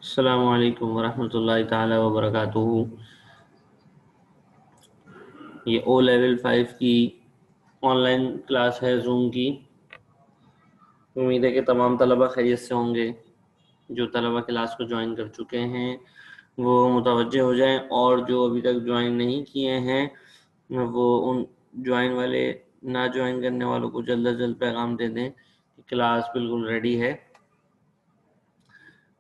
अस्सलामु अलैकुम वरहमतुल्लाहि ताला वबरकातुहू। ये ओ लेवल 5 की ऑनलाइन क्लास है जूम की। उम्मीद है कि तमाम तलबा खैरियत से होंगे। जो तलबा क्लास को ज्वाइन कर चुके हैं वो मुतवज्जे हो जाएं, और जो अभी तक ज्वाइन नहीं किए हैं वो उन ज्वाइन वाले ना ज्वाइन करने वालों को जल्द अज जल्द पैगाम दे दें कि क्लास बिल्कुल रेडी है।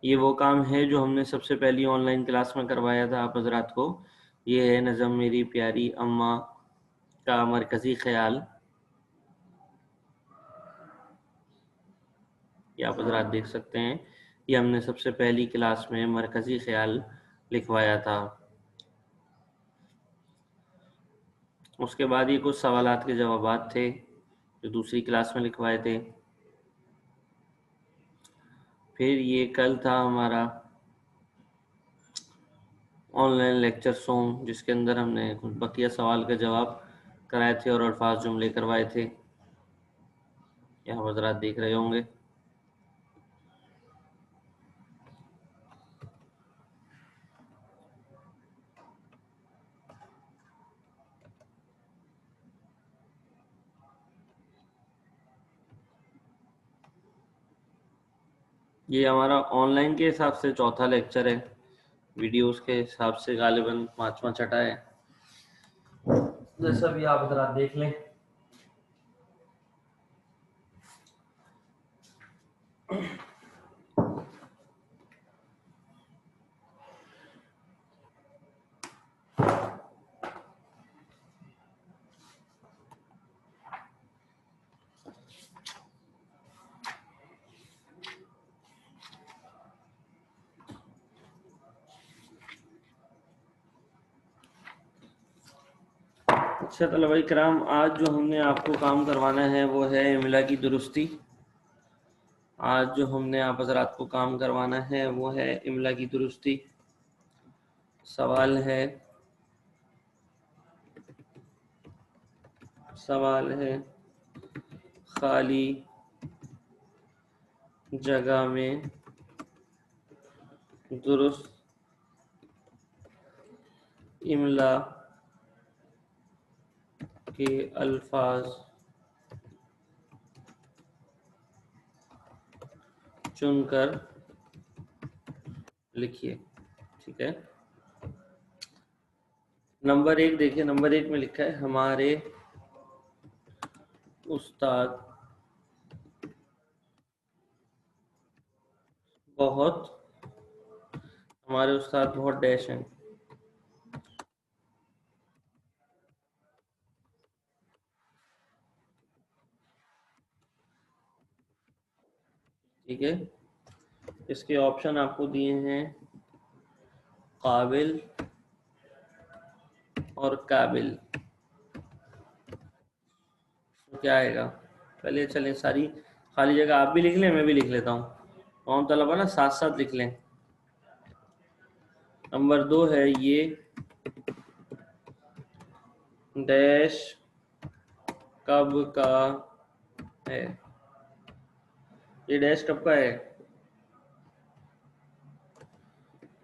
ये वो काम है जो हमने सबसे पहली ऑनलाइन क्लास में करवाया था आप हजरात को। ये है नज़म मेरी प्यारी अम्मा का मरकज़ी ख्याल। ये आप हजरात देख सकते हैं, ये हमने सबसे पहली क्लास में मरकज़ी ख्याल लिखवाया था। उसके बाद ये कुछ सवालात के जवाबात थे जो दूसरी क्लास में लिखवाए थे। फिर ये कल था हमारा ऑनलाइन लेक्चर सोम, जिसके अंदर हमने कुछ बकिया सवाल का जवाब कराए थे और अल्फाज जुमले करवाए थे। यहाँ हजरात देख रहे होंगे। ये हमारा ऑनलाइन के हिसाब से चौथा लेक्चर है। वीडियोस के हिसाब से गालिबन पांचवा छठा है। जैसा भी आप हजरात देख लें। अच्छा तलबा इकराम, आज जो हमने आपको काम करवाना है वो है इमला की दुरुस्ती। आज जो हमने आप हजरात को काम करवाना है वो है इमला की दुरुस्ती। सवाल है खाली जगह में दुरुस्त इमला के अल्फाज चुनकर लिखिए। ठीक है। नंबर 1 देखिए, नंबर 1 में लिखा है हमारे उस्ताद बहुत डैश हैं। ठीक है। इसके ऑप्शन आपको दिए हैं काबिल और काबिल। तो क्या आएगा? पहले चलें, सारी खाली जगह आप भी लिख लें, मैं भी लिख लेता हूँ, कौन तलबा ना साथ साथ लिख लें। नंबर 2 है ये डैश कब का है। ये डैश कब का है?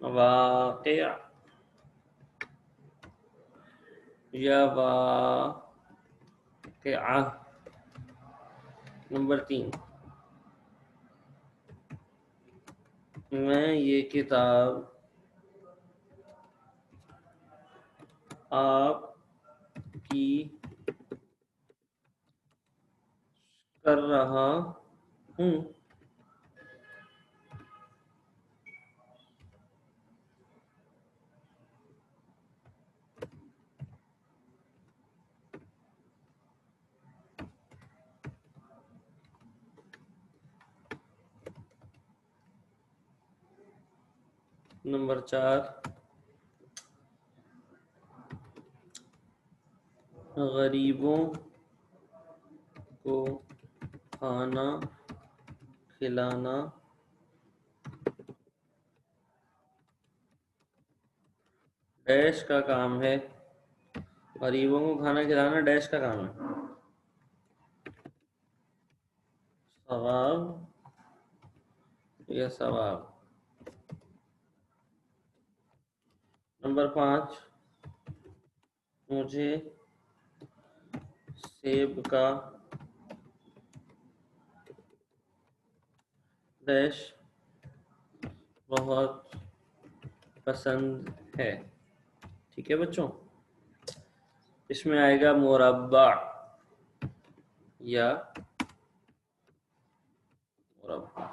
वाक़या या वाक़या। नंबर 3, मैं ये किताब आपकी कर रहा हूँ। नंबर 4, गरीबों को खाना खिलाना डैश का काम है। गरीबों को खाना खिलाना डैश का काम है। सवाब या सवाब। नंबर 5, मुझे सेब का डैश बहुत पसंद है। ठीक है बच्चों, इसमें आएगा मुरब्बा या मुरब्बा।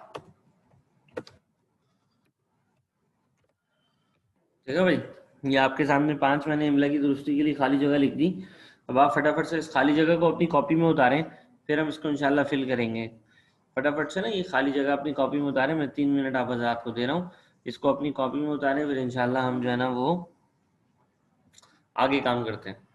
ठीक है भाई, ये आपके सामने 5 मैंने इमला की दुरुस्ती के लिए खाली जगह लिख दी। अब आप फटाफट से इस खाली जगह को अपनी कॉपी में उतारें, फिर हम इसको इंशाल्लाह फिल करेंगे। फटाफट से ना ये खाली जगह अपनी कॉपी में उतारें, मैं 3 मिनट आप हज़रात को दे रहा हूँ, इसको अपनी कॉपी में उतारें, फिर इंशाल्लाह हम जो है ना वो आगे काम करते हैं।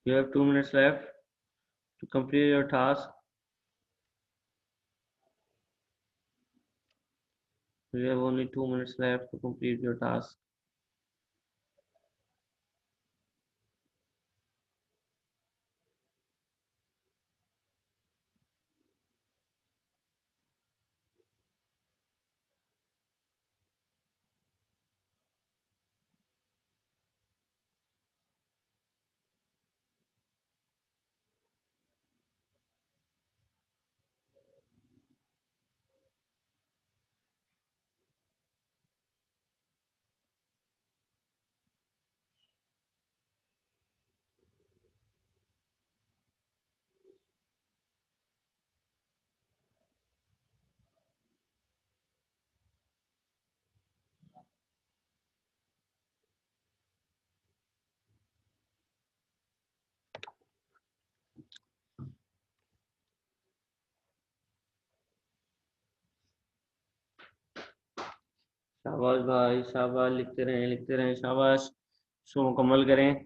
You have 2 minutes left to complete your task. You have only 2 minutes left to complete your task. शाबाश भाई शाबाश, लिखते रहें शाबाश, इसको मुकम्मल करें।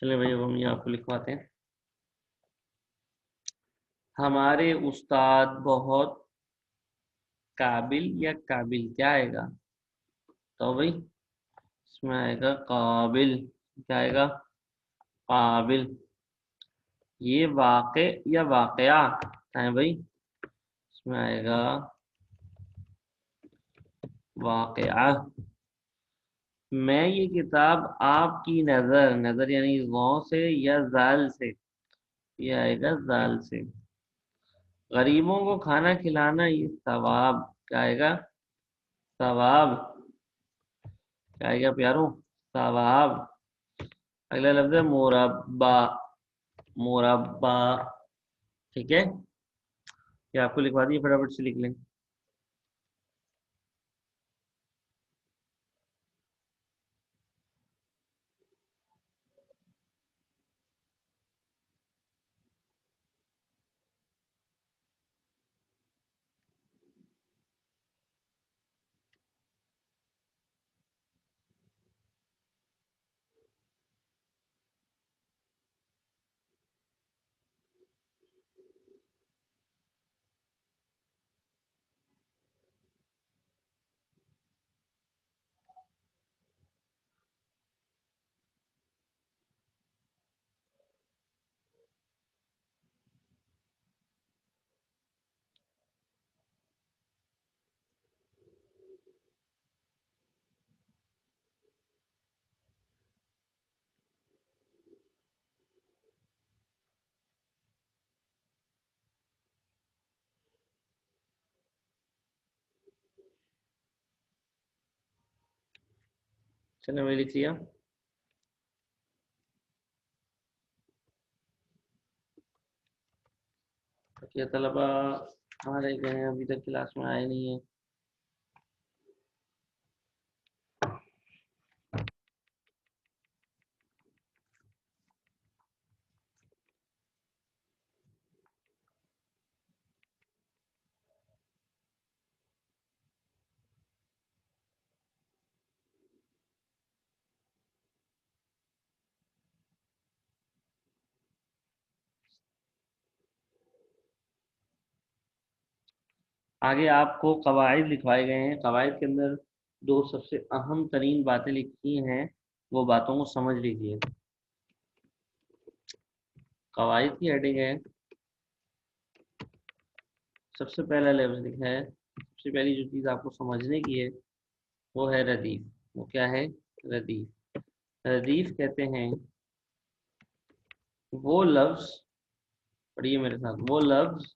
चलिए भाई अब हम ये आपको लिखवाते हैं। हमारे उस्ताद बहुत काबिल या काबिल क्या आएगा? तो भाई इसमें आएगा काबिल। क्या आएगा? काबिल। ये वाक़े या वाक़या है भाई? इसमें आएगा वाक़या। मैं ये किताब आपकी नज़र, नज़र यानी गौ से या जाल से, ये आएगा जाल से। गरीबों को खाना खिलाना ये सवाब। क्या आएगा? सवाब। क्या आएगा प्यारों? सवाब। अगला लफ्ज़ है मुरब्बा। मुरब्बा। ठीक है, ये आपको लिखवा दिए, फटाफट से लिख लें। चलो मैं लिख लिया। ये तलबा कहाँ रह गए हैं? अभी तक क्लास में आए नहीं है। आगे आपको कवायद लिखवाए गए हैं। कवायद के अंदर दो सबसे अहम तरीन बातें लिखी हैं, वो बातों को समझ लीजिए। कवायद की हेडिंग है, सबसे पहला लफ्ज़ लिखा है। सबसे पहली जो चीज़ आपको समझने की है वो है रदीफ। वो क्या है? रदीफ। रदीफ कहते हैं वो लफ्ज़, पढ़िए मेरे साथ, वो लफ्ज़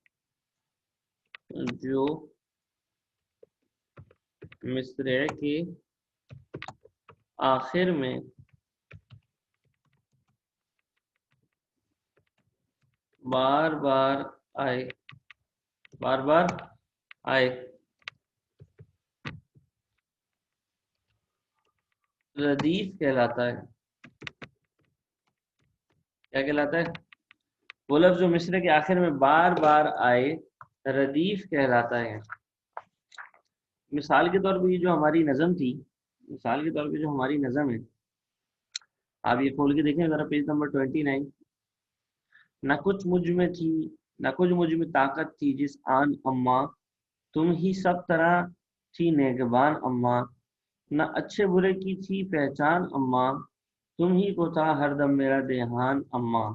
जो मिसरे के आखिर में बार बार आए, बार बार आए, रदीफ कहलाता है। क्या कहलाता है? वो लफ्ज़ जो मिसरे के आखिर में बार बार आए, रदीफ कहलाता है। मिसाल के तौर पे ये जो हमारी नज़म थी, मिसाल के तौर पे जो हमारी नज़म है, आप ये खोल के देखें ज़रा, पेज नंबर 29। न कुछ मुझ में थी, न कुछ मुझ में ताकत थी जिस आन अम्मा, तुम ही सब तरह थी नेगबान अम्मा। न अच्छे बुरे की थी पहचान अम्मा, तुम ही को था हरदम मेरा देहान अम्मा।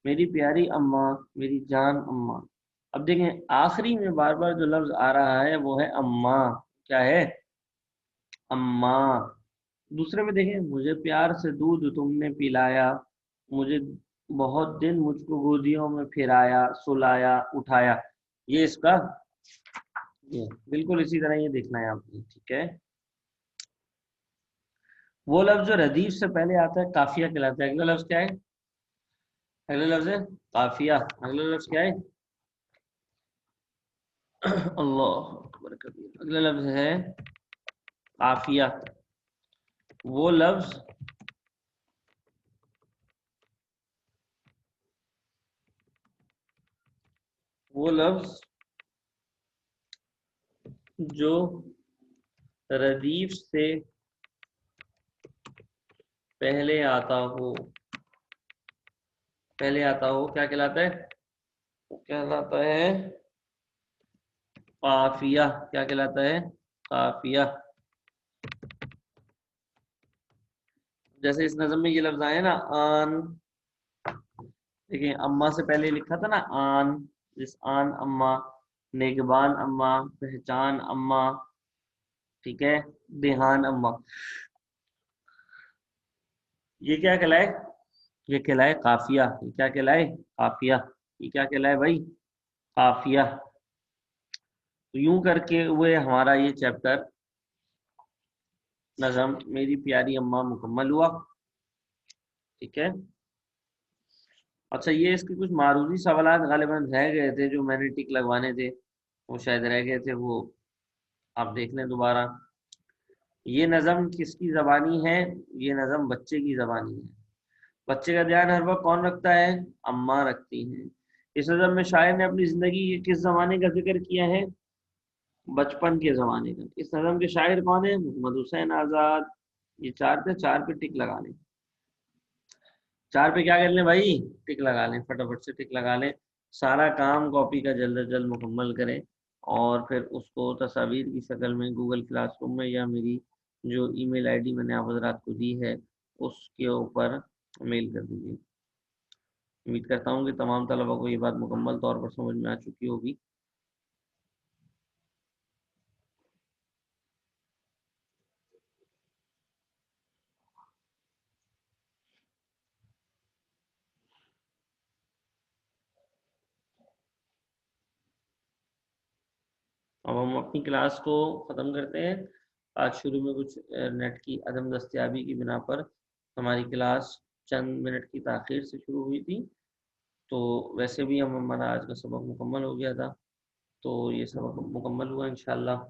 मेरी प्यारी अम्मा, मेरी जान अम्मा। अब देखें आखिरी में बार बार जो लफ्ज आ रहा है वो है अम्मा। क्या है? अम्मा। दूसरे में देखें, मुझे प्यार से दूध तुमने पिलाया, मुझे बहुत दिन मुझको गोदियों में फिराया, सुलाया, उठाया। ये इसका, ये बिल्कुल इसी तरह ये देखना है आपको। ठीक है, वो लफ्ज जो रदीफ से पहले आता है काफिया कहलाता है। अगला लफ्ज क्या है? अगला लफ्ज है काफिया। अगला लफ्ज क्या है? अल्लाह अकबर कबीर। अगला लफ्ज है काफिया। वो लफ्ज वो लफ्ज जो रदीफ से पहले आता हो, पहले आता हो, क्या कहलाता है? कहलाता है काफिया। क्या कहलाता है? काफिया। जैसे इस नज़म में ये लफ्ज आए ना, आन। देखिए, अम्मा से पहले लिखा था ना, आन। जिस आन अम्मा, नेगबान अम्मा, पहचान अम्मा, ठीक है, देहान अम्मा। ये क्या कहलाए? ये कहलाए काफिया। ये क्या कहलाए? काफिया। ये क्या कहलाए भाई? काफिया। तो यूं करके हुए हमारा ये चैप्टर, नज़म मेरी प्यारी अम्मा, मुकम्मल हुआ। ठीक है। अच्छा, ये इसके कुछ मारूदी सवालात गालिबन रह गए थे जो मैंने टिक लगवाने थे, वो शायद रह गए थे, वो आप देख लें दोबारा। ये नज़म किसकी ज़बानी है? ये नज़म बच्चे की ज़बानी है। बच्चे का ध्यान हर वक्त कौन रखता है? अम्मा रखती हैं। इस नज़म में शायर ने अपनी ज़िंदगी के किस ज़माने का जिक्र किया है? बचपन के ज़माने का। इस नज़म के शायर कौन है? मोहम्मद हुसैन आज़ाद। ये चार पे, चार पे टिक लगा लें। चार पे क्या कर लें भाई? टिक लगा लें, फटाफट से टिक लगा लें। सारा काम कॉपी का जल्द से जल्द मुकम्मल करें, और फिर उसको तस्वीर की शक्ल में गूगल क्लासरूम में, या मेरी जो ईमेल आईडी मैंने आप हज़रात को दी है उसके ऊपर मेल कर दीजिए। उम्मीद करता हूँ कि तमाम तलबा को ये बात मुकम्मल तौर पर समझ में आ चुकी होगी। अब हम अपनी क्लास को ख़त्म करते हैं। आज शुरू में कुछ नेट की अदम दस्तियाबी की बिना पर हमारी क्लास चंद मिनट की ताख़ीर से शुरू हुई थी। तो वैसे भी हमारा आज का सबक मुकम्मल हो गया था। तो ये सबक मुकम्मल हुआ। इंशाल्लाह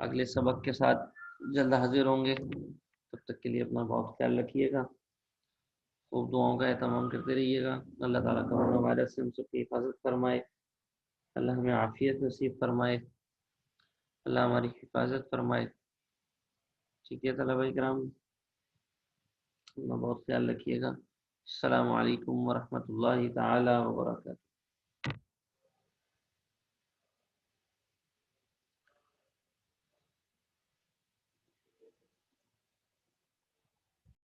अगले सबक के साथ जल्द हाजिर होंगे। तब तक के लिए अपना बहुत ख्याल रखिएगा। खूब दुआओं का एहतमाम करते रहिएगा। अल्लाह ताला कोरोना वायरस से हम सबकी हिफाजत फरमाए। अल्लाह हमें आफियत नसीब फरमाए। अल्लाह हमारी हिफाजत फरमाए। ठीक है तलबा इकराम, अपना बहुत ख्याल रखिएगा। अस्सलामु अलैकुम वरहमतुल्लाहि ताला वबरकातुहू।